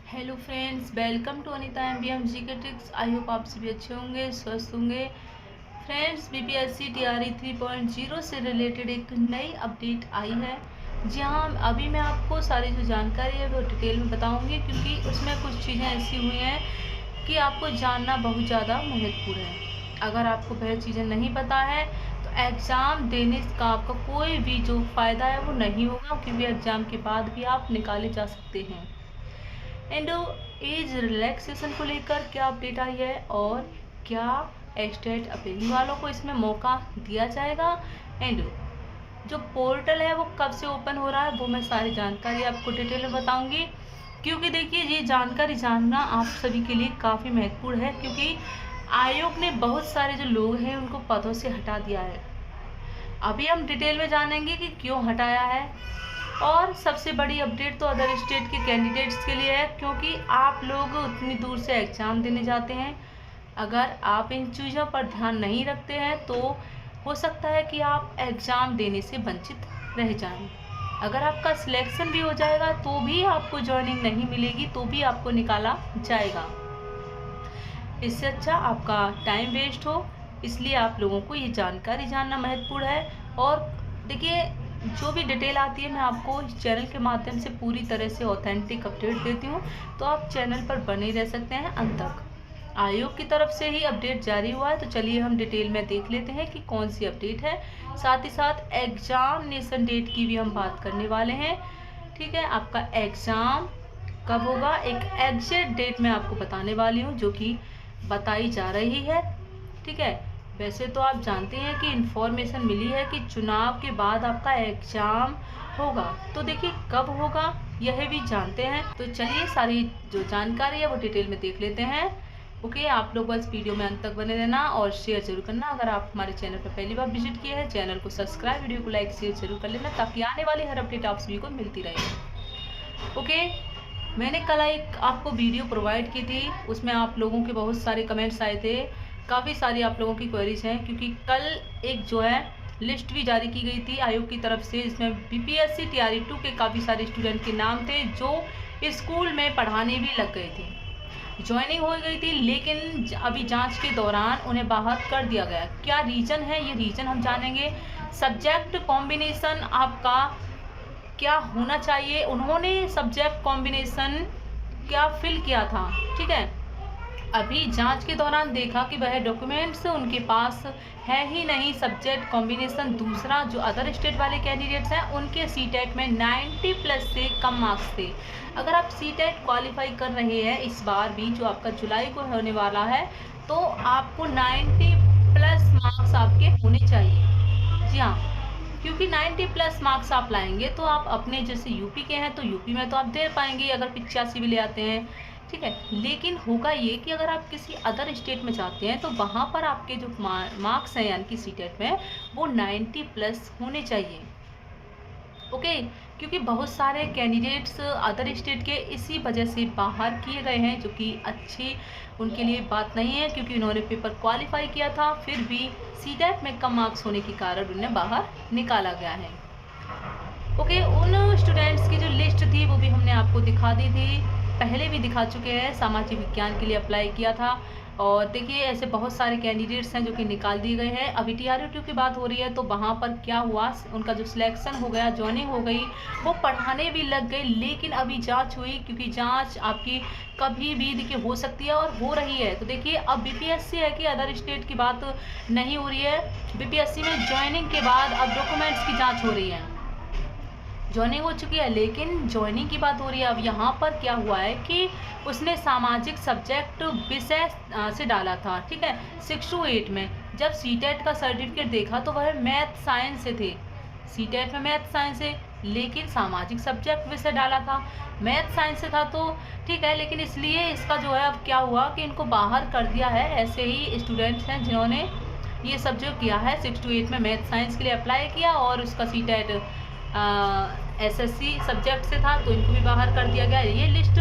Hello friends, welcome to Anita MBM ji के tricks. I hope आप सभी अच्छे होंगे, स्वस्थ होंगे। फ्रेंड्स, बीपीएससी टीआरई 3.0 से रिलेटेड एक नई अपडेट आई है। जी हाँ, अभी मैं आपको सारी जो जानकारी है वो डिटेल में बताऊंगी, क्योंकि उसमें कुछ चीज़ें ऐसी हुई हैं कि आपको जानना बहुत ज़्यादा महत्वपूर्ण है। अगर आपको वह चीज़ें नहीं पता है तो एग्ज़ाम देने का आपका कोई भी जो फ़ायदा है वो नहीं होगा, क्योंकि एग्ज़ाम के बाद भी आप निकाले जा सकते हैं। एंड एज रिलैक्सेशन को लेकर क्या अपडेट आई है और क्या एस्टेट अपीलिंग वालों को इसमें मौका दिया जाएगा, एंड जो पोर्टल है वो कब से ओपन हो रहा है, वो मैं सारी जानकारी आपको डिटेल में बताऊंगी। क्योंकि देखिए, ये जानकारी जानना आप सभी के लिए काफ़ी महत्वपूर्ण है, क्योंकि आयोग ने बहुत सारे जो लोग हैं उनको पदों से हटा दिया है। अभी हम डिटेल में जानेंगे कि क्यों हटाया है। और सबसे बड़ी अपडेट तो अदर स्टेट के कैंडिडेट्स के लिए है, क्योंकि आप लोग उतनी दूर से एग्ज़ाम देने जाते हैं। अगर आप इन चीज़ों पर ध्यान नहीं रखते हैं तो हो सकता है कि आप एग्ज़ाम देने से वंचित रह जाएं। अगर आपका सिलेक्शन भी हो जाएगा तो भी आपको जॉइनिंग नहीं मिलेगी, तो भी आपको निकाला जाएगा। इससे अच्छा आपका टाइम वेस्ट हो, इसलिए आप लोगों को ये जानकारी जानना महत्वपूर्ण है। और देखिए, जो भी डिटेल आती है मैं आपको इस चैनल के माध्यम से पूरी तरह से ऑथेंटिक अपडेट देती हूँ, तो आप चैनल पर बने रह सकते हैं अंत तक। आयोग की तरफ से ही अपडेट जारी हुआ है, तो चलिए हम डिटेल में देख लेते हैं कि कौन सी अपडेट है। साथ ही साथ एग्जामिनेशन डेट की भी हम बात करने वाले हैं। ठीक है, आपका एग्ज़ाम कब होगा, एक एग्जैक्ट डेट मैं आपको बताने वाली हूँ, जो कि बताई जा रही है। ठीक है, वैसे तो आप जानते हैं कि इन्फॉर्मेशन मिली है कि चुनाव के बाद आपका एग्ज़ाम होगा, तो देखिए कब होगा यह भी जानते हैं। तो चलिए सारी जो जानकारी है वो डिटेल में देख लेते हैं। ओके, आप लोग बस वीडियो में अंत तक बने रहना और शेयर जरूर करना। अगर आप हमारे चैनल पर पहली बार विजिट किए हैं, चैनल को सब्सक्राइब, वीडियो को लाइक शेयर जरूर कर लेना, ताकि आने वाली हर अपडेट आप सभी को मिलती रहे। ओके, मैंने कल एक आपको वीडियो प्रोवाइड की थी, उसमें आप लोगों के बहुत सारे कमेंट्स आए थे, काफ़ी सारी आप लोगों की क्वेरीज हैं, क्योंकि कल एक जो है लिस्ट भी जारी की गई थी आयोग की तरफ से। इसमें बीपीएससी टीआरई 2 के काफ़ी सारे स्टूडेंट के नाम थे जो स्कूल में पढ़ाने भी लग गए थे, ज्वाइनिंग हो गई थी, लेकिन अभी जांच के दौरान उन्हें बाहर कर दिया गया। क्या रीज़न है, ये रीज़न हम जानेंगे। सब्जेक्ट कॉम्बिनेशन आपका क्या होना चाहिए, उन्होंने सब्जेक्ट कॉम्बिनेशन क्या फिल किया था। ठीक है, अभी जांच के दौरान देखा कि वह डॉक्यूमेंट्स उनके पास है ही नहीं सब्जेक्ट कॉम्बिनेशन। दूसरा, जो अदर स्टेट वाले कैंडिडेट्स हैं उनके सीटेट में 90 प्लस से कम मार्क्स थे। अगर आप सीटेट क्वालिफाई कर रहे हैं इस बार भी, जो आपका जुलाई को होने वाला है, तो आपको 90 प्लस मार्क्स आपके होने चाहिए। जी हाँ, क्योंकि 90 प्लस मार्क्स आप लाएंगे तो आप अपने, जैसे यूपी के हैं तो यूपी में तो आप दे पाएंगे अगर 85 भी ले आते हैं। ठीक है, लेकिन होगा ये कि अगर आप किसी अदर स्टेट में जाते हैं तो वहाँ पर आपके जो मार्क्स हैं यानी कि सीटेट में, वो 90 प्लस होने चाहिए। ओके, क्योंकि बहुत सारे कैंडिडेट्स अदर स्टेट के इसी वजह से बाहर किए गए हैं, जो कि अच्छी उनके लिए बात नहीं है, क्योंकि उन्होंने पेपर क्वालिफाई किया था, फिर भी सीटेट में कम मार्क्स होने के कारण उन्हें बाहर निकाला गया है। ओके, उन स्टूडेंट्स की जो लिस्ट थी वो भी हमने आपको दिखा दी थी, पहले भी दिखा चुके हैं। सामाजिक विज्ञान के लिए अप्लाई किया था, और देखिए ऐसे बहुत सारे कैंडिडेट्स हैं जो कि निकाल दिए गए हैं। अभी टीआरई 2 की बात हो रही है, तो वहाँ पर क्या हुआ, उनका जो सिलेक्शन हो गया, जॉइनिंग हो गई, वो पढ़ाने भी लग गए, लेकिन अभी जांच हुई, क्योंकि जांच आपकी कभी भी देखिए हो सकती है और हो रही है। तो देखिए, अब बीपीएससी है कि अदर स्टेट की बात नहीं हो रही है, बीपीएससी में ज्वाइनिंग के बाद अब डॉक्यूमेंट्स की जाँच हो रही है। ज्वाइनिंग हो चुकी है, लेकिन ज्वाइनिंग की बात हो रही है। अब यहाँ पर क्या हुआ है कि उसने सामाजिक सब्जेक्ट विषय से डाला था। ठीक है, 6 to 8 में जब सीटेट का सर्टिफिकेट देखा तो वह मैथ साइंस से थे, सीटेट में मैथ साइंस है, लेकिन सामाजिक सब्जेक्ट विषय डाला था, मैथ साइंस से था, तो ठीक है। लेकिन इसलिए इसका जो है अब क्या हुआ कि इनको बाहर कर दिया है। ऐसे ही स्टूडेंट्स हैं जिन्होंने ये सब जो किया है 6 to 8 में मैथ साइंस के लिए अप्लाई किया, और उसका सीटेट एसएससी सब्जेक्ट से था, तो इनको भी बाहर कर दिया गया। ये लिस्ट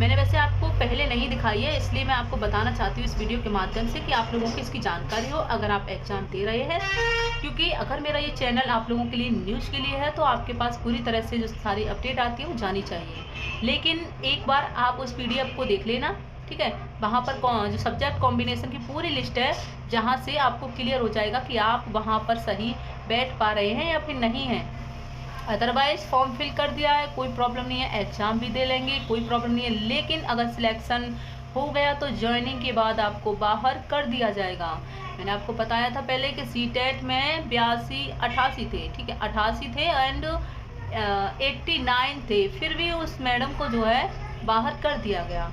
मैंने वैसे आपको पहले नहीं दिखाई है, इसलिए मैं आपको बताना चाहती हूँ इस वीडियो के माध्यम से कि आप लोगों को इसकी जानकारी हो अगर आप एग्ज़ाम दे रहे हैं। क्योंकि अगर मेरा ये चैनल आप लोगों के लिए न्यूज़ के लिए है तो आपके पास पूरी तरह से जो सारी अपडेट आती है वो जानी चाहिए। लेकिन एक बार आप उस PDF को देख लेना, ठीक है। वहाँ पर जो सब्जेक्ट कॉम्बिनेशन की पूरी लिस्ट है, जहाँ से आपको क्लियर हो जाएगा कि आप वहाँ पर सही बैठ पा रहे हैं या फिर नहीं है। अदरवाइज फॉर्म फिल कर दिया है, कोई प्रॉब्लम नहीं है, एग्ज़ाम भी दे लेंगे, कोई प्रॉब्लम नहीं है। लेकिन अगर सिलेक्शन हो गया तो ज्वाइनिंग के बाद आपको बाहर कर दिया जाएगा। मैंने आपको बताया था पहले कि सीटेट में 88 थे, ठीक है, 88 थे एंड 89 थे, फिर भी उस मैडम को जो है बाहर कर दिया गया।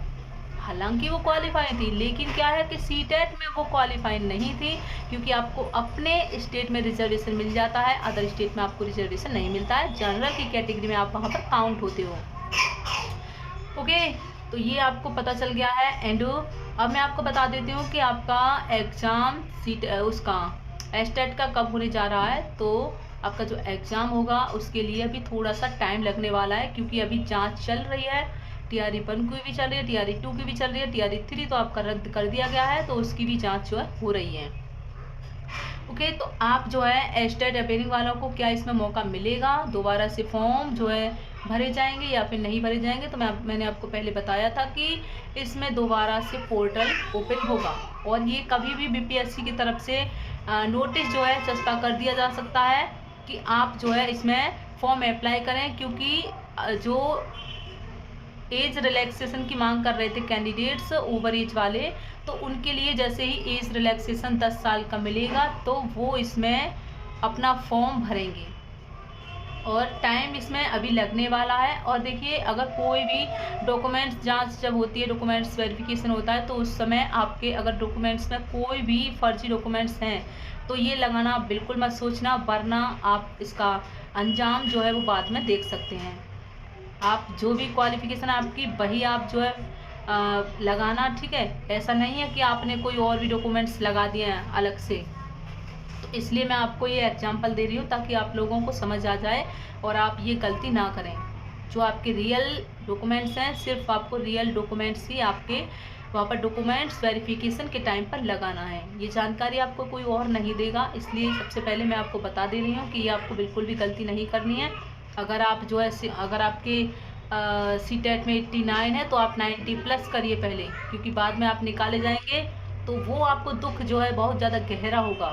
हालांकि वो क्वालिफाई थी, लेकिन क्या है कि सीटेट में वो क्वालिफाई नहीं थी, क्योंकि आपको अपने स्टेट में रिजर्वेशन मिल जाता है, अदर स्टेट में आपको रिजर्वेशन नहीं मिलता है। जनरल की कैटेगरी में आप वहाँ पर काउंट होते हो। ओके, तो ये आपको पता चल गया है। एंड अब मैं आपको बता देती हूँ कि आपका एग्ज़ाम उसका एस्टेट का कब होने जा रहा है। तो आपका जो एग्ज़ाम होगा उसके लिए अभी थोड़ा सा टाइम लगने वाला है, क्योंकि अभी जांच चल रही है। TRE 1 की भी चल रही है, TRE 2 की भी चल रही है, TRE 3 तो आपका रद्द कर दिया गया है, तो उसकी भी जांच जो है हो रही है। ओके, तो आप जो है एस्टेट अपेयरिंग वालों को क्या इसमें मौका मिलेगा, दोबारा से फॉर्म जो है भरे जाएंगे या फिर नहीं भरे जाएंगे। तो मैंने आपको पहले बताया था कि इसमें दोबारा से पोर्टल ओपन होगा, और ये कभी भी BPSC की तरफ से नोटिस जो है चस्पा कर दिया जा सकता है कि आप जो है इसमें फॉर्म अप्लाई करें। क्योंकि जो एज रिलैक्सेशन की मांग कर रहे थे कैंडिडेट्स ओवर एज वाले, तो उनके लिए जैसे ही एज रिलैक्सेशन 10 साल का मिलेगा तो वो इसमें अपना फॉर्म भरेंगे, और टाइम इसमें अभी लगने वाला है। और देखिए, अगर कोई भी डॉक्यूमेंट्स जांच जब होती है, डॉक्यूमेंट्स वेरिफिकेशन होता है, तो उस समय आपके अगर डॉक्यूमेंट्स में कोई भी फर्जी डॉक्यूमेंट्स हैं तो ये लगाना बिल्कुल मत सोचना, वरना आप इसका अंजाम जो है वो बाद में देख सकते हैं। आप जो भी क्वालिफिकेशन आपकी वही आप जो है लगाना, ठीक है। ऐसा नहीं है कि आपने कोई और भी डॉक्यूमेंट्स लगा दिए हैं अलग से। तो इसलिए मैं आपको ये एग्जांपल दे रही हूँ ताकि आप लोगों को समझ आ जाए और आप ये गलती ना करें। जो आपके रियल डॉक्यूमेंट्स हैं, सिर्फ आपको रियल डॉक्यूमेंट्स ही आपके वहाँ पर डॉक्यूमेंट्स वेरिफिकेशन के टाइम पर लगाना है। ये जानकारी आपको कोई और नहीं देगा, इसलिए सबसे पहले मैं आपको बता दे रही हूँ कि ये आपको बिल्कुल भी गलती नहीं करनी है। अगर आप जो है अगर आपके सीटेट में 89 है तो आप 90+ करिए पहले, क्योंकि बाद में आप निकाले जाएंगे तो वो आपको दुख जो है बहुत ज़्यादा गहरा होगा।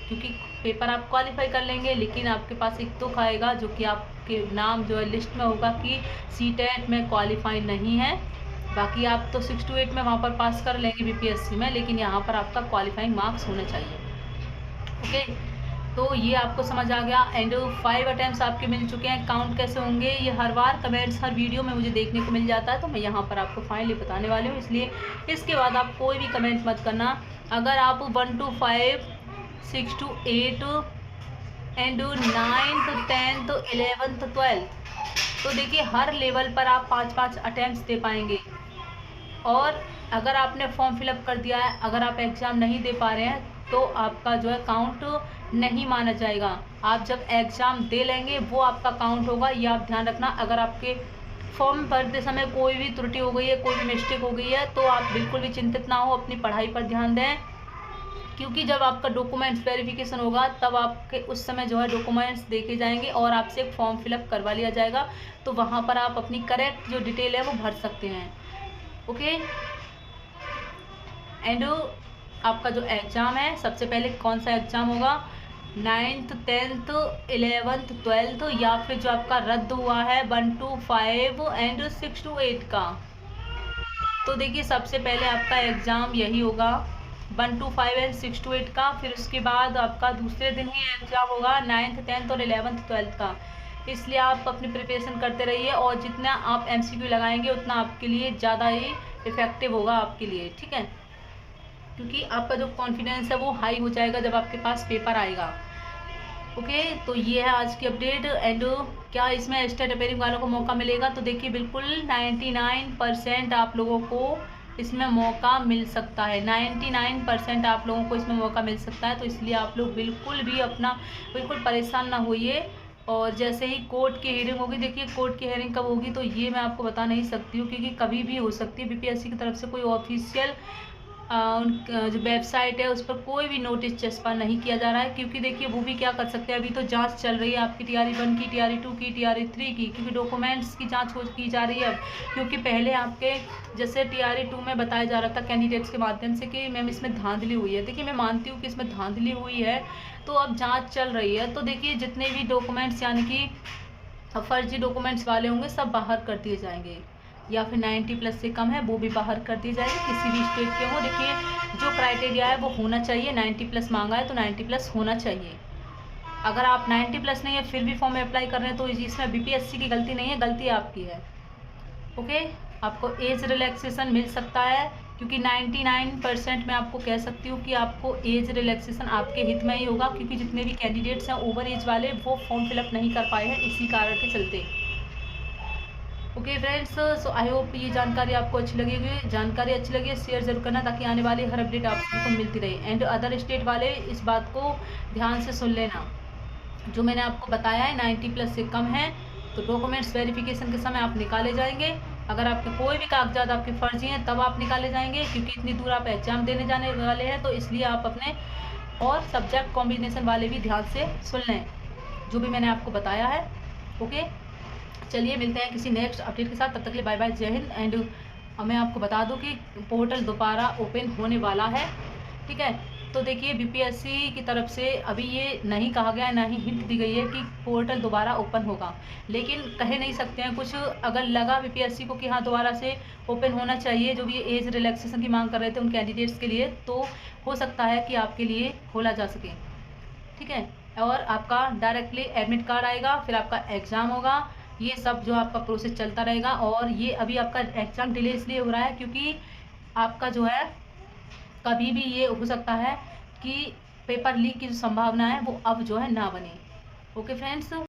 क्योंकि पेपर आप क्वालिफाई कर लेंगे, लेकिन आपके पास एक दुख आएगा जो कि आपके नाम जो है लिस्ट में होगा कि सीटेट में क्वालिफाई नहीं है। बाकी आप तो 6 to 8 में वहाँ पर पास कर लेंगे BPSC में, लेकिन यहाँ पर आपका क्वालिफाइंग मार्क्स होना चाहिए। ओके, तो ये आपको समझ आ गया। एंड 5 अटैम्प्ट्स आपके मिल चुके हैं। काउंट कैसे होंगे ये हर बार कमेंट्स हर वीडियो में मुझे देखने को मिल जाता है, तो मैं यहाँ पर आपको फाइनली बताने वाली हूँ, इसलिए इसके बाद आप कोई भी कमेंट मत करना। अगर आप 1 to 5, 6 to 8 and 9th 10th 11th 12th, तो देखिए हर लेवल पर आप 5-5 अटैम्प्ट्स दे पाएंगे। और अगर आपने फॉर्म फिलअप कर दिया है, अगर आप एग्ज़ाम नहीं दे पा रहे हैं तो आपका जो है काउंट नहीं माना जाएगा। आप जब एग्ज़ाम दे लेंगे वो आपका काउंट होगा, ये आप ध्यान रखना। अगर आपके फॉर्म भरते समय कोई भी त्रुटि हो गई है, कोई भी मिस्टेक हो गई है, तो आप बिल्कुल भी चिंतित ना हो, अपनी पढ़ाई पर ध्यान दें। क्योंकि जब आपका डॉक्यूमेंट्स वेरिफिकेशन होगा तब आपके उस समय जो है डॉक्यूमेंट्स देखे जाएंगे और आपसे एक फॉर्म फिलअप करवा लिया जाएगा, तो वहाँ पर आप अपनी करेक्ट जो डिटेल है वो भर सकते हैं। ओके, एंड आपका जो एग्ज़ाम है, सबसे पहले कौन सा एग्ज़ाम होगा, 9th 10th 11th 12th, या फिर जो आपका रद्द हुआ है 1 to 5 एंड 6 to 8 का। तो देखिए सबसे पहले आपका एग्ज़ाम यही होगा 1 to 5 एंड 6 to 8 का। फिर उसके बाद आपका दूसरे दिन ही एग्ज़ाम होगा 9th 10th और 11th 12th का। इसलिए आप अपनी प्रिपरेशन करते रहिए, और जितना आप MCQ लगाएंगे उतना आपके लिए ज़्यादा ही इफ़ेक्टिव होगा आपके लिए, ठीक है। क्योंकि आपका जो कॉन्फिडेंस है वो हाई हो जाएगा जब आपके पास पेपर आएगा। ओके, तो ये है आज की अपडेट। एंड क्या इसमें एस्टेट अपेयरिंग वालों को मौका मिलेगा, तो देखिए बिल्कुल 99% आप लोगों को इसमें मौका मिल सकता है। 99% आप लोगों को इसमें मौका मिल सकता है, तो इसलिए आप लोग बिल्कुल भी बिल्कुल परेशान ना होइए। और जैसे ही कोर्ट की हियरिंग होगी, देखिए कोर्ट की हियरिंग कब होगी तो ये मैं आपको बता नहीं सकती हूँ, क्योंकि कभी भी हो सकती है। बीपीएससी की तरफ से कोई ऑफिशियल जो वेबसाइट है उस पर कोई भी नोटिस चस्पा नहीं किया जा रहा है, क्योंकि देखिए वो भी क्या कर सकते हैं, अभी तो जांच चल रही है आपकी TRE 1 की, TRE 2 की, TRE 3 की, क्योंकि डॉक्यूमेंट्स की जांच की जा रही है अब। क्योंकि पहले आपके जैसे TRE 2 में बताया जा रहा था कैंडिडेट्स के माध्यम से कि मैम इसमें धांधली हुई है। देखिए मैं मानती हूँ कि इसमें धांधली हुई है, तो अब जाँच चल रही है, तो देखिए जितने भी डॉक्यूमेंट्स यानी कि फर्जी डॉक्यूमेंट्स वाले होंगे सब बाहर कर दिए जाएंगे, या फिर 90+ से कम है वो भी बाहर कर दिए जाएंगे, किसी भी स्टेट के हो। देखिए जो क्राइटेरिया है वो होना चाहिए, 90+ मांगा है तो 90+ होना चाहिए। अगर आप 90+ नहीं है फिर भी फॉर्म में अप्लाई कर रहे हैं तो इसमें बीपीएससी की गलती नहीं है, गलती आपकी है। ओके, आपको एज रिलैक्सेशन मिल सकता है, क्योंकि 99% मैं आपको कह सकती हूँ कि आपको एज रिलैक्सेशन आपके हित में ही होगा, क्योंकि जितने भी कैंडिडेट्स हैं ओवर एज वाले वो फॉर्म फिलअप नहीं कर पाए हैं इसी कारण के चलते। Okay friends, so I hope ये जानकारी आपको अच्छी लगी होगी। जानकारी अच्छी लगी है शेयर जरूर करना, ताकि आने वाली हर अपडेट आपको मिलती रहे। एंड अदर स्टेट वाले इस बात को ध्यान से सुन लेना, जो मैंने आपको बताया है 90+ से कम है तो डॉक्यूमेंट्स वेरिफिकेशन के समय आप निकाले जाएंगे। अगर आपके कोई भी कागजात आपके फर्जी हैं तब आप निकाले जाएंगे, क्योंकि इतनी दूर आप एग्जाम देने जाने वाले हैं, तो इसलिए आप अपने और सब्जेक्ट कॉम्बिनेशन वाले भी ध्यान से सुन लें जो भी मैंने आपको बताया है। ओके, चलिए मिलते हैं किसी नेक्स्ट अपडेट के साथ, तब तक के लिए बाय बाय, जय हिंद। एंड मैं आपको बता दूं कि पोर्टल दोबारा ओपन होने वाला है, ठीक है। तो देखिए बीपीएससी की तरफ से अभी ये नहीं कहा गया है, ना ही हिंट दी गई है कि पोर्टल दोबारा ओपन होगा, लेकिन कह नहीं सकते हैं कुछ। अगर लगा बीपीएससी को कि हाँ दोबारा से ओपन होना चाहिए, जो भी एज रिलैक्सेशन की मांग कर रहे थे उन कैंडिडेट्स के लिए, तो हो सकता है कि आपके लिए खोला जा सके, ठीक है। और आपका डायरेक्टली एडमिट कार्ड आएगा, फिर आपका एग्ज़ाम होगा, ये सब जो आपका प्रोसेस चलता रहेगा। और ये अभी आपका एग्ज़ाम डिले इसलिए हो रहा है क्योंकि आपका जो है कभी भी ये हो सकता है कि पेपर लीक की जो संभावना है वो अब जो है ना बने। Okay friends.